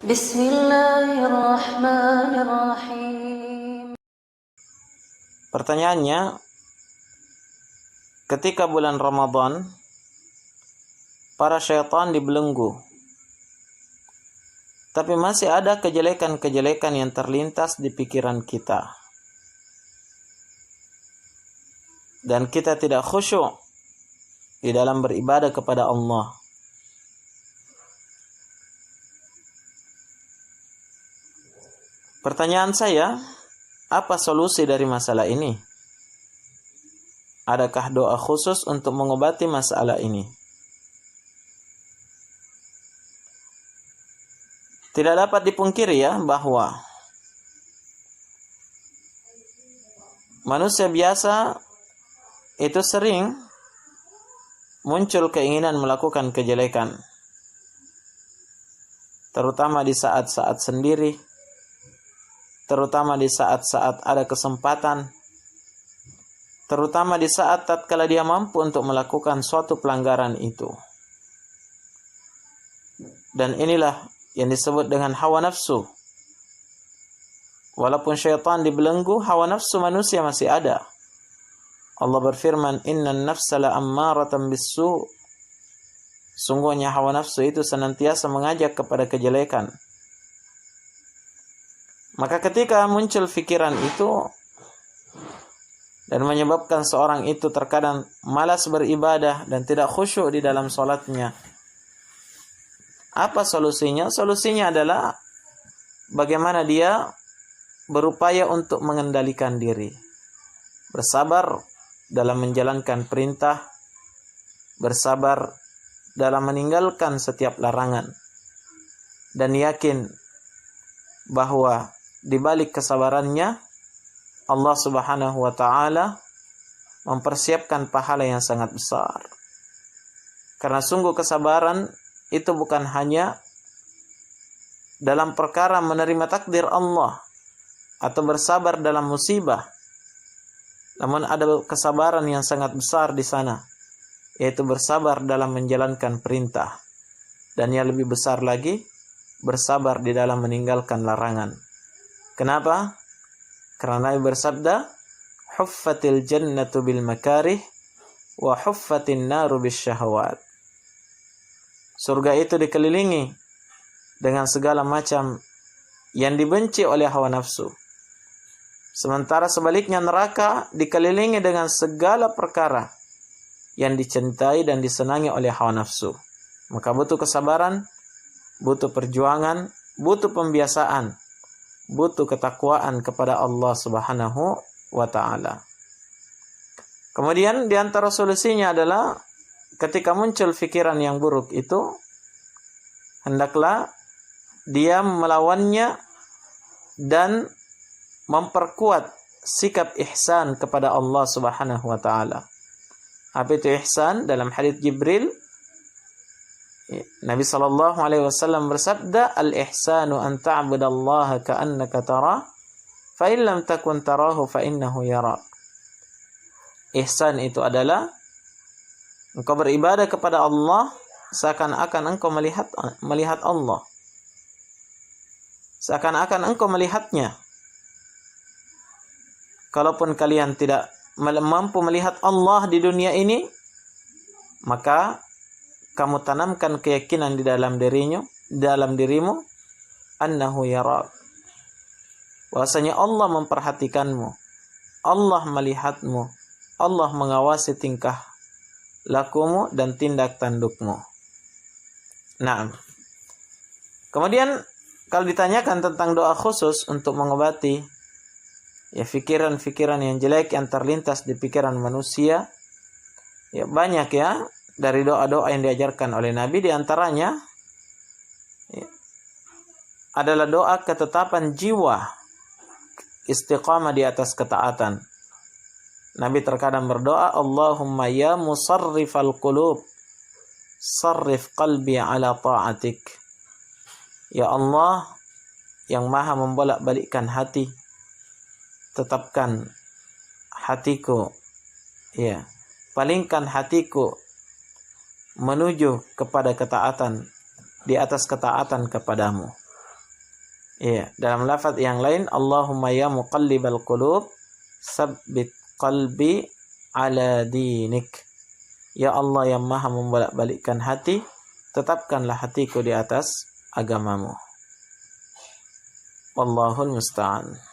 Bismillahirrahmanirrahim. Pertanyaannya, ketika bulan Ramadan, para syaitan dibelenggu. Tapi masih ada kejelekan-kejelekan yang terlintas di pikiran kita. Dan kita tidak khusyuk di dalam beribadah kepada Allah. Pertanyaan saya, apa solusi dari masalah ini? Adakah doa khusus untuk mengobati masalah ini? Tidak dapat dipungkiri ya bahwa manusia biasa itu sering muncul keinginan melakukan kejelekan. Terutama di saat-saat sendiri, terutama di saat-saat ada kesempatan, terutama di saat tatkala dia mampu untuk melakukan suatu pelanggaran itu. Dan inilah yang disebut dengan hawa nafsu. Walaupun syaitan dibelenggu, hawa nafsu manusia masih ada. Allah berfirman, "Innan nafsa la'ammaratan bis-su'." Sungguhnya hawa nafsu itu senantiasa mengajak kepada kejelekan. Maka ketika muncul pikiran itu dan menyebabkan seorang itu terkadang malas beribadah dan tidak khusyuk di dalam salatnya, apa solusinya? Solusinya adalah bagaimana dia berupaya untuk mengendalikan diri. Bersabar dalam menjalankan perintah, bersabar dalam meninggalkan setiap larangan, dan yakin bahwa di balik kesabarannya Allah Subhanahu wa taala mempersiapkan pahala yang sangat besar. Karena sungguh kesabaran itu bukan hanya dalam perkara menerima takdir Allah atau bersabar dalam musibah, namun ada kesabaran yang sangat besar di sana, yaitu bersabar dalam menjalankan perintah, dan yang lebih besar lagi, bersabar di dalam meninggalkan larangan. Kenapa? Karena Nabi bersabda, "Huffatil jannatu bil makarih wa huffatin naru bis syahwat." Surga itu dikelilingi dengan segala macam yang dibenci oleh hawa nafsu. Sementara sebaliknya neraka dikelilingi dengan segala perkara yang dicintai dan disenangi oleh hawa nafsu. Maka butuh kesabaran, butuh perjuangan, butuh pembiasaan, butuh ketakwaan kepada Allah Subhanahu wa taala. Kemudian di antara solusinya adalah ketika muncul pikiran yang buruk itu, hendaklah dia melawannya dan memperkuat sikap ihsan kepada Allah Subhanahu wa taala. Apa itu ihsan? Dalam hadits Jibril, Nabi sallallahu alaihi wasallam bersabda, "Al-ihsanu an ta'budallaha ka'annaka tarah, fa in lam takun tarahu fa innahu yarak." Ihsan itu adalah engkau beribadah kepada Allah seakan-akan engkau melihat Allah. Seakan-akan engkau melihatnya. Kalaupun kalian tidak mampu melihat Allah di dunia ini, maka kamu tanamkan keyakinan di dalam dirimu, annahu yarak. Bahwasanya Allah memperhatikanmu, Allah melihatmu, Allah mengawasi tingkah lakumu dan tindak tandukmu. Nah, kemudian kalau ditanyakan tentang doa khusus untuk mengobati ya pikiran-pikiran yang jelek yang terlintas di pikiran manusia, ya banyak ya dari doa-doa yang diajarkan oleh Nabi. Di antaranya ya, adalah doa ketetapan jiwa, istiqamah di atas ketaatan. Nabi terkadang berdoa, "Allahumma ya musarrifal qulub, sarrif qalbi ala ta'atik." Ya Allah yang maha membolak-balikkan hati, tetapkan hatiku, ya, palingkan hatiku menuju kepada ketaatan, di atas ketaatan kepadamu. Iya, dalam lafaz yang lain, Allahumma ya muqallibal qulub, tsabbit qalbi ala dinik. Ya Allah yang maha membolak-balikkan hati, tetapkanlah hatiku di atas agamamu. Wallahul musta'an.